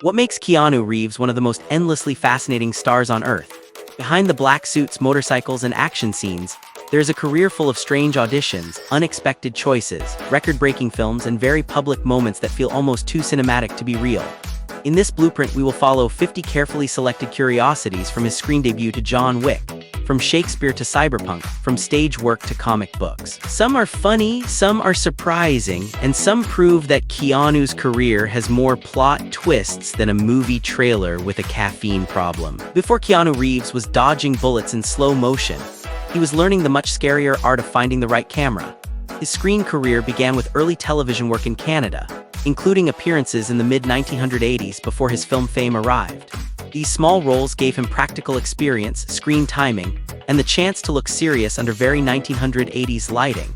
What makes Keanu Reeves one of the most endlessly fascinating stars on Earth? Behind the black suits, motorcycles, and action scenes, there is a career full of strange auditions, unexpected choices, record-breaking films, and very public moments that feel almost too cinematic to be real. In this blueprint, we will follow 50 carefully selected curiosities from his screen debut to John Wick, from Shakespeare to cyberpunk, from stage work to comic books. Some are funny, some are surprising, and some prove that Keanu's career has more plot twists than a movie trailer with a caffeine problem. Before Keanu Reeves was dodging bullets in slow motion, he was learning the much scarier art of finding the right camera. His screen career began with early television work in Canada, including appearances in the mid-1980s before his film fame arrived. These small roles gave him practical experience, screen timing, and the chance to look serious under very 1980s lighting.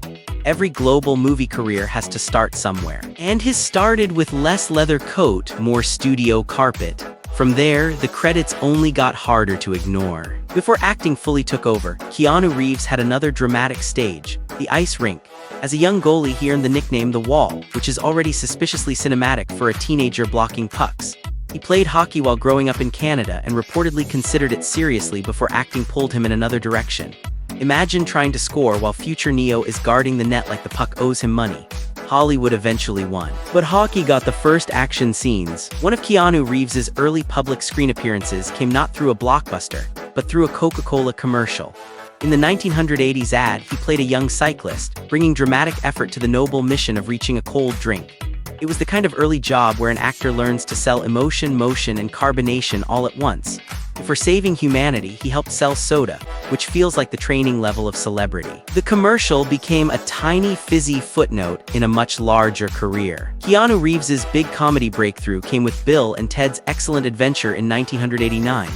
Every global movie career has to start somewhere. And his started with less leather coat, more studio carpet. From there, the credits only got harder to ignore. Before acting fully took over, Keanu Reeves had another dramatic stage, the ice rink. As a young goalie, he earned the nickname The Wall, which is already suspiciously cinematic for a teenager blocking pucks. He played hockey while growing up in Canada and reportedly considered it seriously before acting pulled him in another direction. Imagine trying to score while future Neo is guarding the net like the puck owes him money. Hollywood eventually won. But hockey got the first action scenes. One of Keanu Reeves's early public screen appearances came not through a blockbuster, but through a Coca-Cola commercial. In the 1980s ad, he played a young cyclist, bringing dramatic effort to the noble mission of reaching a cold drink. It was the kind of early job where an actor learns to sell emotion, motion, and carbonation all at once. For saving humanity, he helped sell soda, which feels like the training level of celebrity. The commercial became a tiny fizzy footnote in a much larger career. Keanu Reeves's big comedy breakthrough came with Bill and Ted's Excellent Adventure in 1989.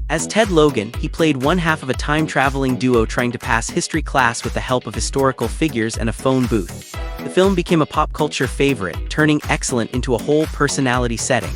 As Ted Logan, he played one half of a time-traveling duo trying to pass history class with the help of historical figures and a phone booth. The film became a pop culture favorite, turning Excellent into a whole personality setting.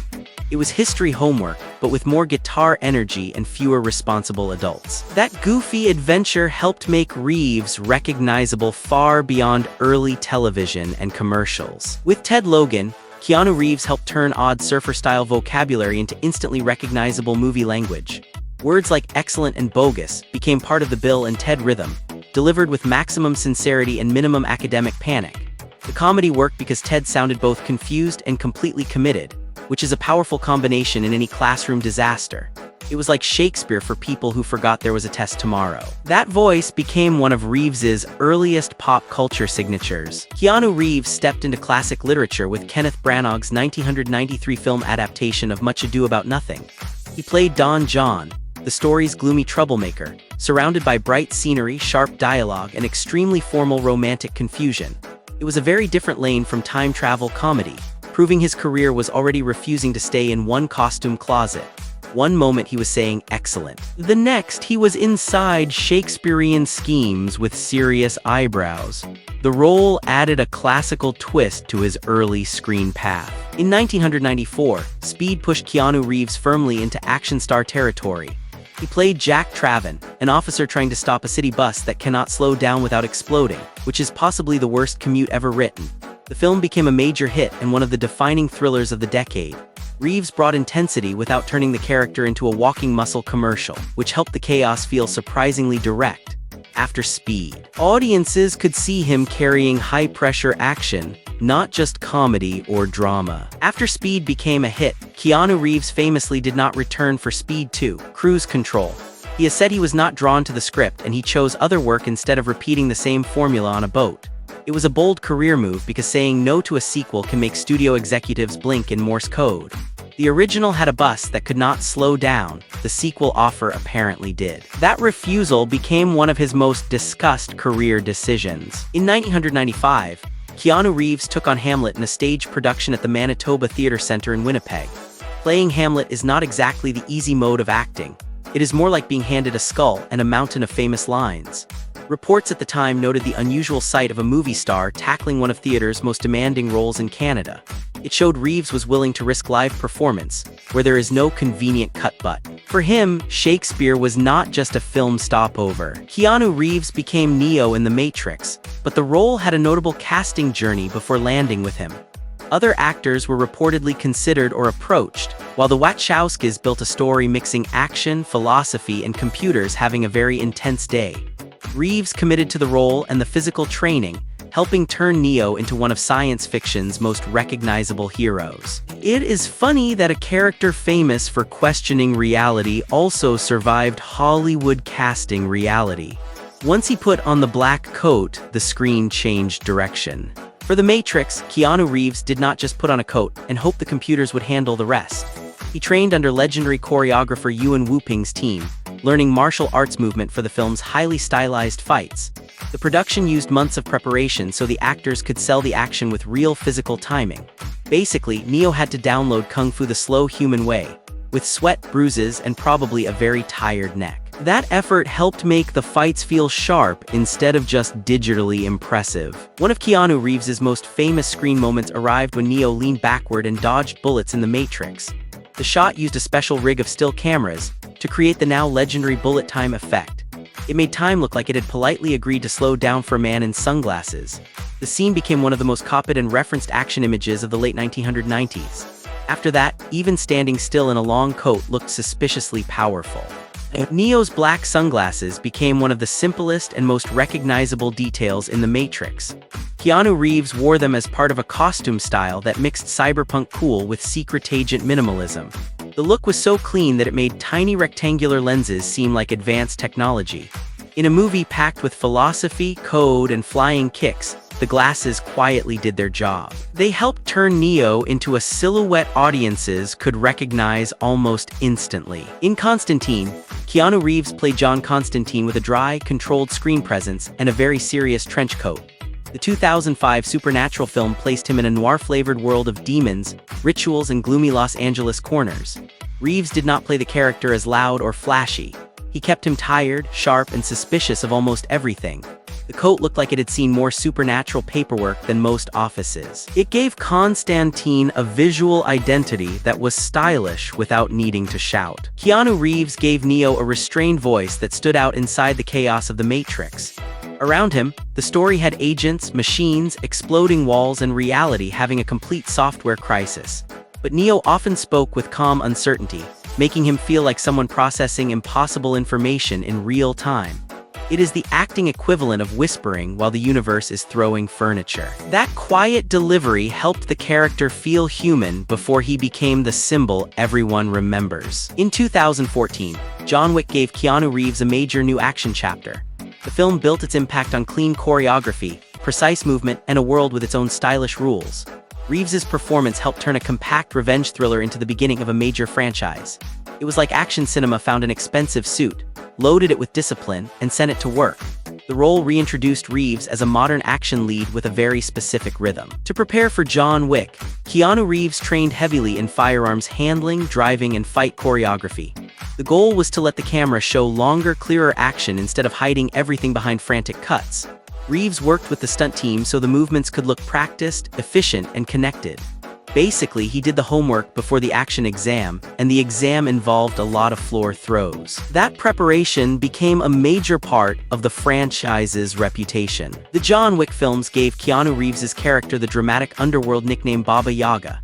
It was history homework, but with more guitar energy and fewer responsible adults. That goofy adventure helped make Reeves recognizable far beyond early television and commercials. With Ted Logan, Keanu Reeves helped turn odd surfer-style vocabulary into instantly recognizable movie language. Words like excellent and bogus became part of the Bill and Ted rhythm, delivered with maximum sincerity and minimum academic panic. The comedy worked because Ted sounded both confused and completely committed, which is a powerful combination in any classroom disaster. It was like Shakespeare for people who forgot there was a test tomorrow. That voice became one of Reeves's earliest pop culture signatures. Keanu Reeves stepped into classic literature with Kenneth Branagh's 1993 film adaptation of Much Ado About Nothing. He played Don John, the story's gloomy troublemaker, surrounded by bright scenery, sharp dialogue, and extremely formal romantic confusion. It was a very different lane from time travel comedy, proving his career was already refusing to stay in one costume closet. One moment he was saying excellent. The next he was inside Shakespearean schemes with serious eyebrows. The role added a classical twist to his early screen path. In 1994, Speed pushed Keanu Reeves firmly into action star territory. He played Jack Traven, an officer trying to stop a city bus that cannot slow down without exploding, which is possibly the worst commute ever written. The film became a major hit and one of the defining thrillers of the decade. Reeves brought intensity without turning the character into a walking muscle commercial, which helped the chaos feel surprisingly direct. After Speed, audiences could see him carrying high-pressure action, not just comedy or drama. After Speed became a hit, Keanu Reeves famously did not return for Speed 2, Cruise Control. He has said he was not drawn to the script and he chose other work instead of repeating the same formula on a boat. It was a bold career move because saying no to a sequel can make studio executives blink in Morse code. The original had a bus that could not slow down, the sequel offer apparently did. That refusal became one of his most discussed career decisions. In 1995, Keanu Reeves took on Hamlet in a stage production at the Manitoba Theatre Centre in Winnipeg. Playing Hamlet is not exactly the easy mode of acting. It is more like being handed a skull and a mountain of famous lines. Reports at the time noted the unusual sight of a movie star tackling one of theater's most demanding roles in Canada. It showed Reeves was willing to risk live performance, where there is no convenient cut button. For him, Shakespeare was not just a film stopover. Keanu Reeves became Neo in The Matrix, but the role had a notable casting journey before landing with him. Other actors were reportedly considered or approached, while the Wachowskis built a story mixing action, philosophy, and computers having a very intense day. Reeves committed to the role and the physical training, helping turn Neo into one of science fiction's most recognizable heroes. It is funny that a character famous for questioning reality also survived Hollywood casting reality. Once he put on the black coat, the screen changed direction. For The Matrix, Keanu Reeves did not just put on a coat and hope the computers would handle the rest. He trained under legendary choreographer Yuen Woo-ping's team, learning martial arts movement for the film's highly stylized fights. The production used months of preparation so the actors could sell the action with real physical timing. Basically, Neo had to download Kung Fu the slow human way, with sweat, bruises, and probably a very tired neck. That effort helped make the fights feel sharp instead of just digitally impressive. One of Keanu Reeves's most famous screen moments arrived when Neo leaned backward and dodged bullets in The Matrix. The shot used a special rig of still cameras to create the now legendary bullet time effect. It made time look like it had politely agreed to slow down for a man in sunglasses. The scene became one of the most copied and referenced action images of the late 1990s. After that, even standing still in a long coat looked suspiciously powerful. Neo's black sunglasses became one of the simplest and most recognizable details in The Matrix. Keanu Reeves wore them as part of a costume style that mixed cyberpunk cool with secret agent minimalism. The look was so clean that it made tiny rectangular lenses seem like advanced technology. In a movie packed with philosophy, code, and flying kicks, the glasses quietly did their job. They helped turn Neo into a silhouette audiences could recognize almost instantly. In Constantine, Keanu Reeves played John Constantine with a dry, controlled screen presence and a very serious trench coat. The 2005 supernatural film placed him in a noir-flavored world of demons, rituals, and gloomy Los Angeles corners. Reeves did not play the character as loud or flashy. He kept him tired, sharp, and suspicious of almost everything. The coat looked like it had seen more supernatural paperwork than most offices. It gave Constantine a visual identity that was stylish without needing to shout. Keanu Reeves gave Neo a restrained voice that stood out inside the chaos of The Matrix. Around him, the story had agents, machines, exploding walls, and reality having a complete software crisis. But Neo often spoke with calm uncertainty, making him feel like someone processing impossible information in real time. It is the acting equivalent of whispering while the universe is throwing furniture. That quiet delivery helped the character feel human before he became the symbol everyone remembers. In 2014, John Wick gave Keanu Reeves a major new action chapter. The film built its impact on clean choreography, precise movement, and a world with its own stylish rules. Reeves's performance helped turn a compact revenge thriller into the beginning of a major franchise. It was like action cinema found an expensive suit, loaded it with discipline, and sent it to work. The role reintroduced Reeves as a modern action lead with a very specific rhythm. To prepare for John Wick, Keanu Reeves trained heavily in firearms handling, driving, and fight choreography. The goal was to let the camera show longer, clearer action instead of hiding everything behind frantic cuts. Reeves worked with the stunt team so the movements could look practiced, efficient, and connected. Basically, he did the homework before the action exam, and the exam involved a lot of floor throws. That preparation became a major part of the franchise's reputation. The John Wick films gave Keanu Reeves's character the dramatic underworld nickname Baba Yaga.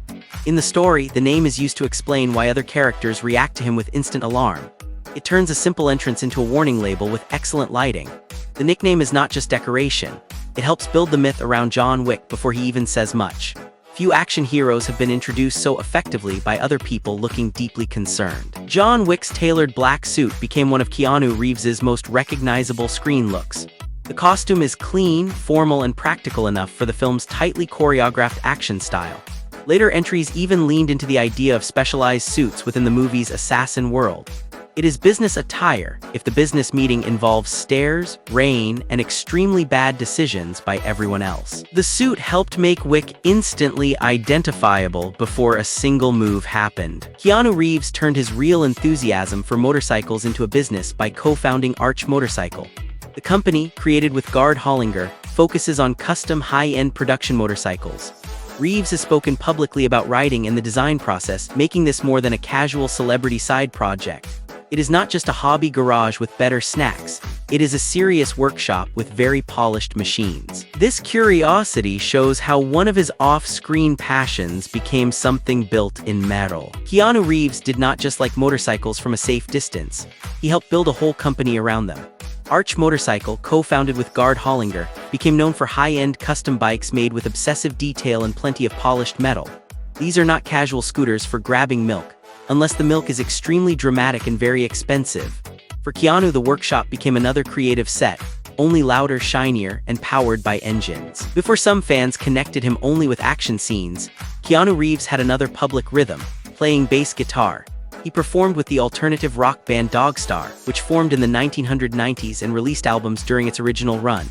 In the story, the name is used to explain why other characters react to him with instant alarm. It turns a simple entrance into a warning label with excellent lighting. The nickname is not just decoration. It helps build the myth around John Wick before he even says much. Few action heroes have been introduced so effectively by other people looking deeply concerned. John Wick's tailored black suit became one of Keanu Reeves's most recognizable screen looks. The costume is clean, formal, and practical enough for the film's tightly choreographed action style. Later entries even leaned into the idea of specialized suits within the movie's assassin world. It is business attire if the business meeting involves stairs, rain, and extremely bad decisions by everyone else. The suit helped make Wick instantly identifiable before a single move happened. Keanu Reeves turned his real enthusiasm for motorcycles into a business by co-founding Arch Motorcycle. The company, created with Gard Hollinger, focuses on custom high-end production motorcycles. Reeves has spoken publicly about riding and the design process, making this more than a casual celebrity side project. It is not just a hobby garage with better snacks, it is a serious workshop with very polished machines. This curiosity shows how one of his off-screen passions became something built in metal. Keanu Reeves did not just like motorcycles from a safe distance, he helped build a whole company around them. Arch Motorcycle, co-founded with Gard Hollinger, became known for high-end custom bikes made with obsessive detail and plenty of polished metal. These are not casual scooters for grabbing milk, unless the milk is extremely dramatic and very expensive. For Keanu, the workshop became another creative set, only louder, shinier, and powered by engines. Before some fans connected him only with action scenes, Keanu Reeves had another public rhythm, playing bass guitar. He performed with the alternative rock band Dogstar, which formed in the 1990s and released albums during its original run.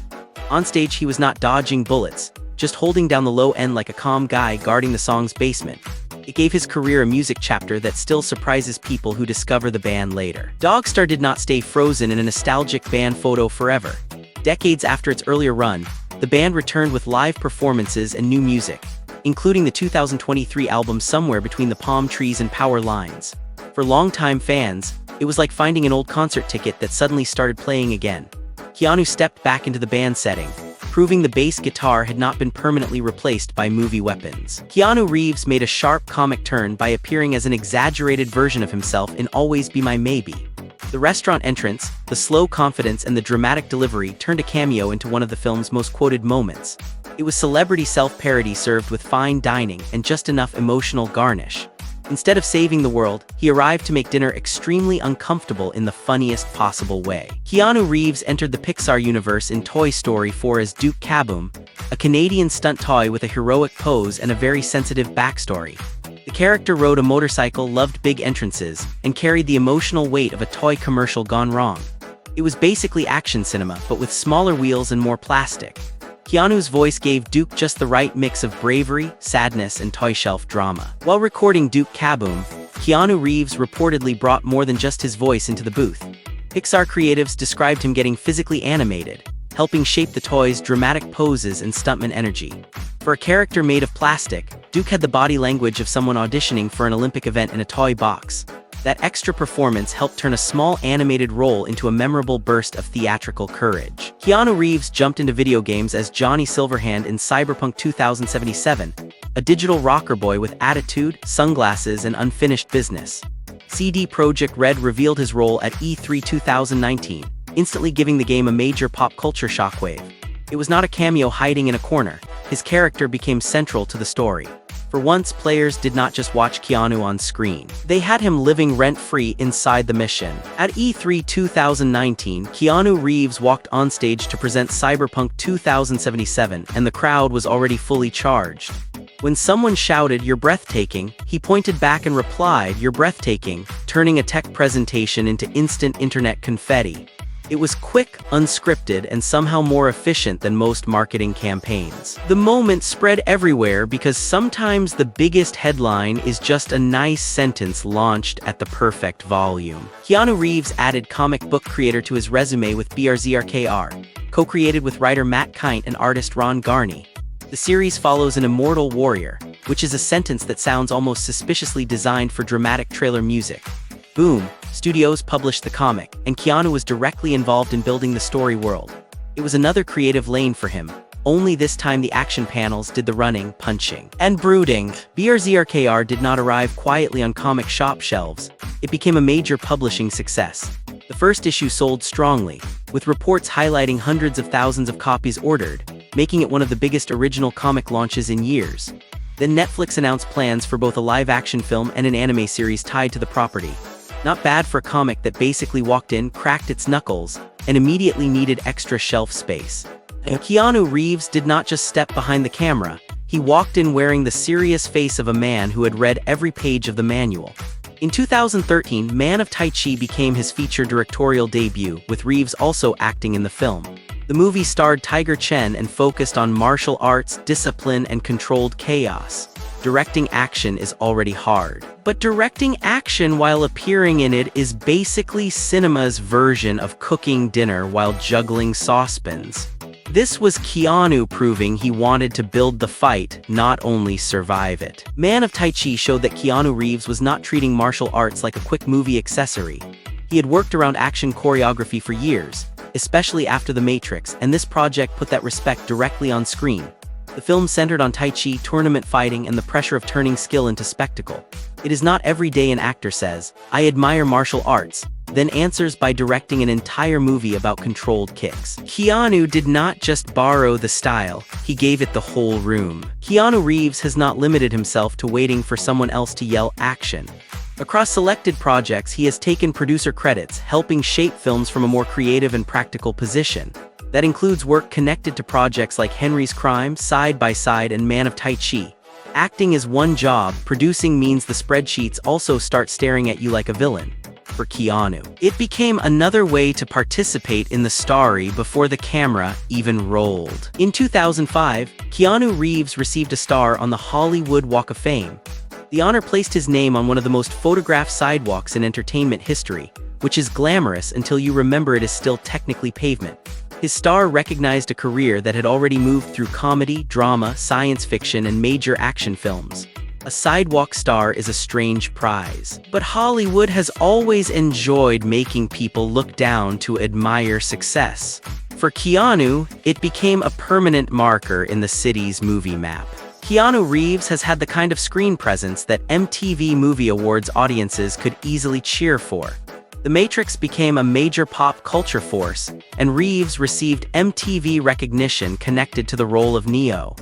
On stage, he was not dodging bullets, just holding down the low end like a calm guy guarding the song's basement. It gave his career a music chapter that still surprises people who discover the band later. Dogstar did not stay frozen in a nostalgic band photo forever. Decades after its earlier run, the band returned with live performances and new music, including the 2023 album Somewhere Between the Palm Trees and Power Lines. For longtime fans, it was like finding an old concert ticket that suddenly started playing again. Keanu stepped back into the band setting, proving the bass guitar had not been permanently replaced by movie weapons. Keanu Reeves made a sharp comic turn by appearing as an exaggerated version of himself in Always Be My Maybe. The restaurant entrance, the slow confidence, and the dramatic delivery turned a cameo into one of the film's most quoted moments. It was celebrity self-parody served with fine dining and just enough emotional garnish. Instead of saving the world, he arrived to make dinner extremely uncomfortable in the funniest possible way. Keanu Reeves entered the Pixar universe in Toy Story 4 as Duke Kaboom, a Canadian stunt toy with a heroic pose and a very sensitive backstory. The character rode a motorcycle, loved big entrances, and carried the emotional weight of a toy commercial gone wrong. It was basically action cinema, but with smaller wheels and more plastic. Keanu's voice gave Duke just the right mix of bravery, sadness, and toy shelf drama. While recording Duke Kaboom, Keanu Reeves reportedly brought more than just his voice into the booth. Pixar creatives described him getting physically animated, helping shape the toy's dramatic poses and stuntman energy. For a character made of plastic, Duke had the body language of someone auditioning for an Olympic event in a toy box. That extra performance helped turn a small animated role into a memorable burst of theatrical courage. Keanu Reeves jumped into video games as Johnny Silverhand in Cyberpunk 2077, a digital rocker boy with attitude, sunglasses, and unfinished business. CD Projekt Red revealed his role at E3 2019, instantly giving the game a major pop culture shockwave. It was not a cameo hiding in a corner, his character became central to the story. For once, players did not just watch Keanu on screen. They had him living rent-free inside the mission. At E3 2019, Keanu Reeves walked on stage to present Cyberpunk 2077, and the crowd was already fully charged. When someone shouted, "You're breathtaking," he pointed back and replied, "You're breathtaking," turning a tech presentation into instant internet confetti. It was quick, unscripted, and somehow more efficient than most marketing campaigns. The moment spread everywhere because sometimes the biggest headline is just a nice sentence launched at the perfect volume. Keanu Reeves added comic book creator to his resume with BRZRKR, co-created with writer Matt Kindt and artist Ron Garney. The series follows an immortal warrior, which is a sentence that sounds almost suspiciously designed for dramatic trailer music. Boom! Studios published the comic, and Keanu was directly involved in building the story world. It was another creative lane for him, only this time the action panels did the running, punching, and brooding. BRZRKR did not arrive quietly on comic shop shelves. It became a major publishing success. The first issue sold strongly, with reports highlighting hundreds of thousands of copies ordered, making it one of the biggest original comic launches in years. Then Netflix announced plans for both a live-action film and an anime series tied to the property. Not bad for a comic that basically walked in, cracked its knuckles, and immediately needed extra shelf space. And Keanu Reeves did not just step behind the camera, he walked in wearing the serious face of a man who had read every page of the manual. In 2013, Man of Tai Chi became his feature directorial debut, with Reeves also acting in the film. The movie starred Tiger Chen and focused on martial arts, discipline, and controlled chaos. Directing action is already hard. But directing action while appearing in it is basically cinema's version of cooking dinner while juggling saucepans. This was Keanu proving he wanted to build the fight, not only survive it. Man of Tai Chi showed that Keanu Reeves was not treating martial arts like a quick movie accessory. He had worked around action choreography for years, especially after The Matrix, and this project put that respect directly on screen. The film centered on Tai Chi, tournament fighting, and the pressure of turning skill into spectacle. It is not every day an actor says, "I admire martial arts," then answers by directing an entire movie about controlled kicks. Keanu did not just borrow the style, he gave it the whole room. Keanu Reeves has not limited himself to waiting for someone else to yell action. Across selected projects, he has taken producer credits, helping shape films from a more creative and practical position. That includes work connected to projects like Henry's Crime, Side by Side, and Man of Tai Chi. Acting is one job, producing means the spreadsheets also start staring at you like a villain. For Keanu, it became another way to participate in the story before the camera even rolled. In 2005, Keanu Reeves received a star on the Hollywood Walk of Fame. The honor placed his name on one of the most photographed sidewalks in entertainment history, which is glamorous until you remember it is still technically pavement. His star recognized a career that had already moved through comedy, drama, science fiction, and major action films. A sidewalk star is a strange prize, but Hollywood has always enjoyed making people look down to admire success. For Keanu, it became a permanent marker in the city's movie map. Keanu Reeves has had the kind of screen presence that MTV Movie Awards audiences could easily cheer for. The Matrix became a major pop culture force, and Reeves received MTV recognition connected to the role of Neo.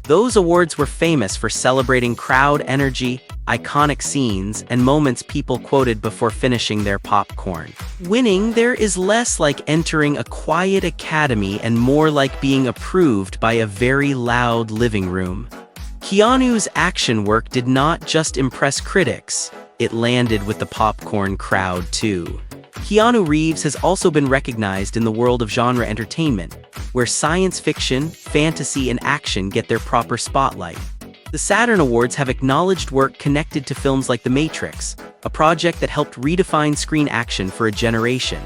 Those awards were famous for celebrating crowd energy, iconic scenes, and moments people quoted before finishing their popcorn. Winning there is less like entering a quiet academy and more like being approved by a very loud living room. Keanu's action work did not just impress critics, it landed with the popcorn crowd too. Keanu Reeves has also been recognized in the world of genre entertainment, where science fiction, fantasy, and action get their proper spotlight. The Saturn Awards have acknowledged work connected to films like The Matrix, a project that helped redefine screen action for a generation.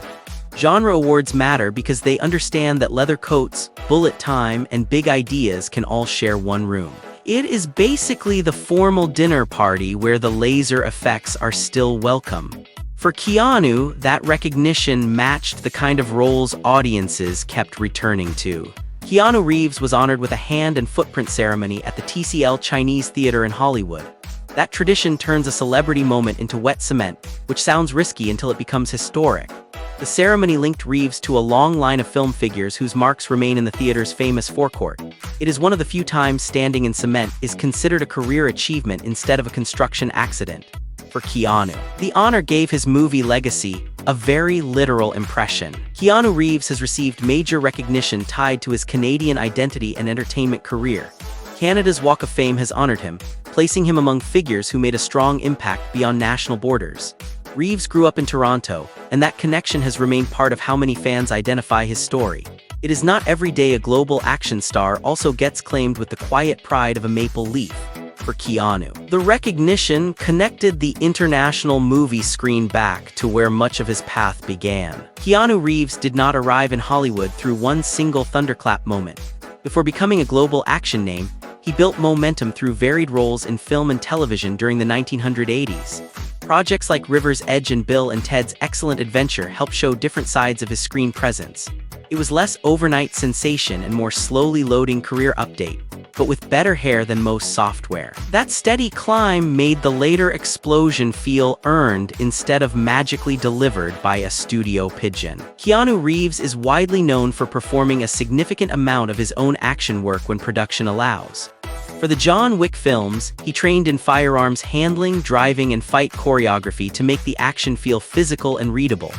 Genre awards matter because they understand that leather coats, bullet time, and big ideas can all share one room. It is basically the formal dinner party where the laser effects are still welcome. For Keanu, that recognition matched the kind of roles audiences kept returning to. Keanu Reeves was honored with a hand and footprint ceremony at the TCL Chinese Theater in Hollywood. That tradition turns a celebrity moment into wet cement, which sounds risky until it becomes historic. The ceremony linked Reeves to a long line of film figures whose marks remain in the theater's famous forecourt. It is one of the few times standing in cement is considered a career achievement instead of a construction accident. For Keanu, the honor gave his movie legacy a very literal impression. Keanu Reeves has received major recognition tied to his Canadian identity and entertainment career. Canada's Walk of Fame has honored him, placing him among figures who made a strong impact beyond national borders. Reeves grew up in Toronto, and that connection has remained part of how many fans identify his story. It is not every day a global action star also gets claimed with the quiet pride of a maple leaf. For Keanu, the recognition connected the international movie screen back to where much of his path began. Keanu Reeves did not arrive in Hollywood through one single thunderclap moment. Before becoming a global action name, he built momentum through varied roles in film and television during the 1980s. Projects like River's Edge and Bill and Ted's Excellent Adventure helped show different sides of his screen presence. It was less overnight sensation and more slowly loading career update, but with better hair than most software. That steady climb made the later explosion feel earned instead of magically delivered by a studio pigeon. Keanu Reeves is widely known for performing a significant amount of his own action work when production allows. For the John Wick films, he trained in firearms handling, driving, and fight choreography to make the action feel physical and readable.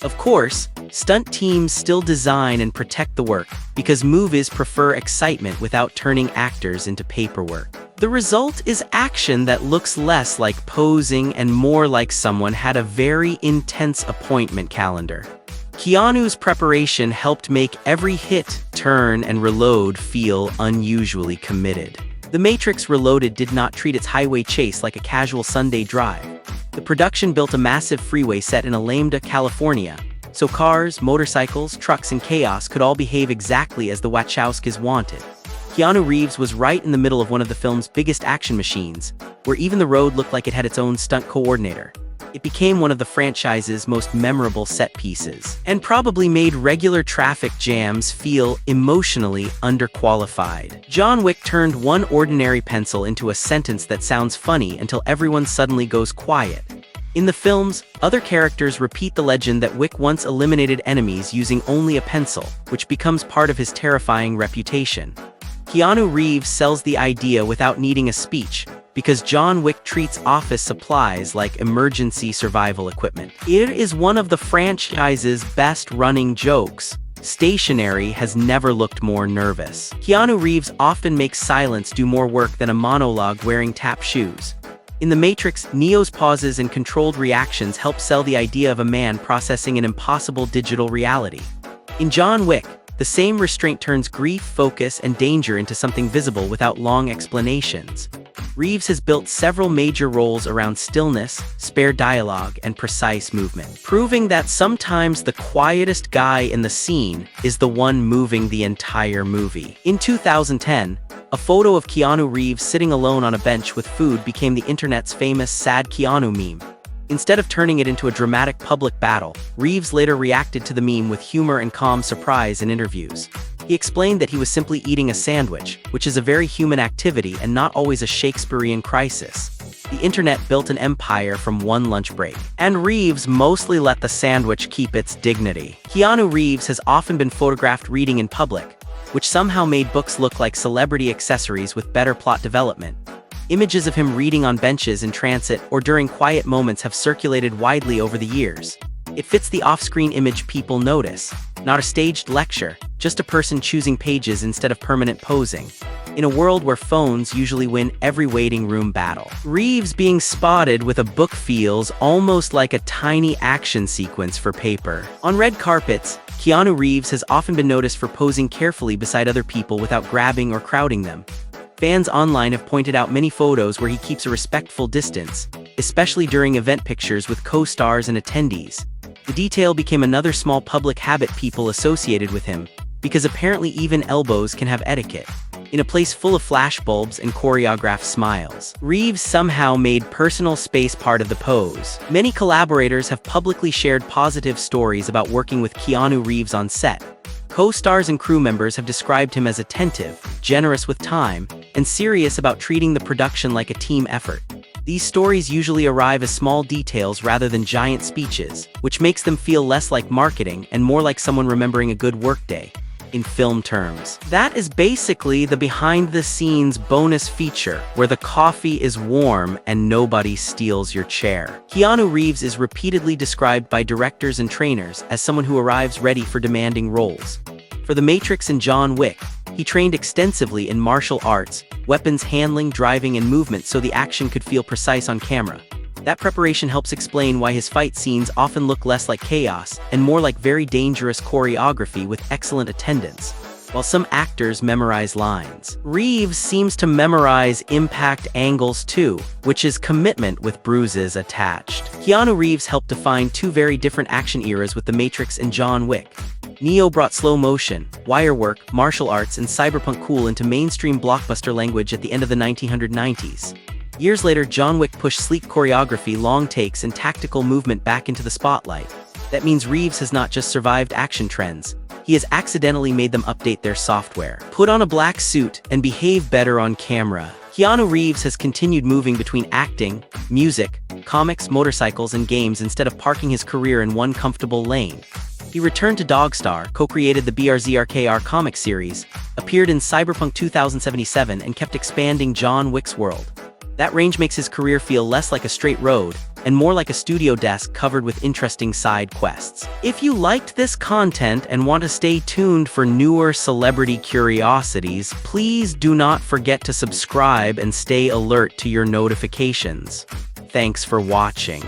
Of course, stunt teams still design and protect the work, because movies prefer excitement without turning actors into paperwork. The result is action that looks less like posing and more like someone had a very intense appointment calendar. Keanu's preparation helped make every hit, turn, and reload feel unusually committed. The Matrix Reloaded did not treat its highway chase like a casual Sunday drive. The production built a massive freeway set in Alameda, California, so cars, motorcycles, trucks, and chaos could all behave exactly as the Wachowskis wanted. Keanu Reeves was right in the middle of one of the film's biggest action machines, where even the road looked like it had its own stunt coordinator. it became one of the franchise's most memorable set pieces, and probably made regular traffic jams feel emotionally underqualified. John Wick turned one ordinary pencil into a sentence that sounds funny until everyone suddenly goes quiet. In the films, other characters repeat the legend that Wick once eliminated enemies using only a pencil, which becomes part of his terrifying reputation. Keanu Reeves sells the idea without needing a speech, because John Wick treats office supplies like emergency survival equipment. It is one of the franchise's best-running jokes. Stationery has never looked more nervous. Keanu Reeves often makes silence do more work than a monologue wearing tap shoes. In The Matrix, Neo's pauses and controlled reactions help sell the idea of a man processing an impossible digital reality. In John Wick, the same restraint turns grief, focus, and danger into something visible without long explanations. Reeves has built several major roles around stillness, spare dialogue, and precise movement, proving that sometimes the quietest guy in the scene is the one moving the entire movie. In 2010, a photo of Keanu Reeves sitting alone on a bench with food became the internet's famous "Sad Keanu" meme. Instead of turning it into a dramatic public battle, Reeves later reacted to the meme with humor and calm surprise in interviews. He explained that he was simply eating a sandwich, which is a very human activity and not always a Shakespearean crisis. The internet built an empire from one lunch break, and Reeves mostly let the sandwich keep its dignity. Keanu Reeves has often been photographed reading in public, which somehow made books look like celebrity accessories with better plot development. Images of him reading on benches in transit or during quiet moments have circulated widely over the years. It fits the off-screen image people notice, not a staged lecture, just a person choosing pages instead of permanent posing. In a world where phones usually win every waiting room battle, Reeves being spotted with a book feels almost like a tiny action sequence for paper. On red carpets, Keanu Reeves has often been noticed for posing carefully beside other people without grabbing or crowding them. Fans online have pointed out many photos where he keeps a respectful distance, especially during event pictures with co-stars and attendees. The detail became another small public habit people associated with him, because apparently even elbows can have etiquette. In a place full of flashbulbs and choreographed smiles, Reeves somehow made personal space part of the pose. Many collaborators have publicly shared positive stories about working with Keanu Reeves on set. Co-stars and crew members have described him as attentive, generous with time, and serious about treating the production like a team effort. These stories usually arrive as small details rather than giant speeches, which makes them feel less like marketing and more like someone remembering a good workday. In film terms, that is basically the behind-the-scenes bonus feature, where the coffee is warm and nobody steals your chair. Keanu Reeves is repeatedly described by directors and trainers as someone who arrives ready for demanding roles. For The Matrix and John Wick, he trained extensively in martial arts, weapons handling, driving, and movement so the action could feel precise on camera. That preparation helps explain why his fight scenes often look less like chaos and more like very dangerous choreography with excellent attendance. While some actors memorize lines, Reeves seems to memorize impact angles too, which is commitment with bruises attached. Keanu Reeves helped define two very different action eras with The Matrix and John Wick. Neo brought slow motion, wire work, martial arts, and cyberpunk cool into mainstream blockbuster language at the end of the 1990s. Years later, John Wick pushed sleek choreography, long takes, and tactical movement back into the spotlight. That means Reeves has not just survived action trends, he has accidentally made them update their software, put on a black suit, and behave better on camera. Keanu Reeves has continued moving between acting, music, comics, motorcycles, and games instead of parking his career in one comfortable lane. He returned to Dogstar, co-created the BRZRKR comic series, appeared in Cyberpunk 2077, and kept expanding John Wick's world. That range makes his career feel less like a straight road, and more like a studio desk covered with interesting side quests. If you liked this content and want to stay tuned for newer celebrity curiosities, please do not forget to subscribe and stay alert to your notifications. Thanks for watching.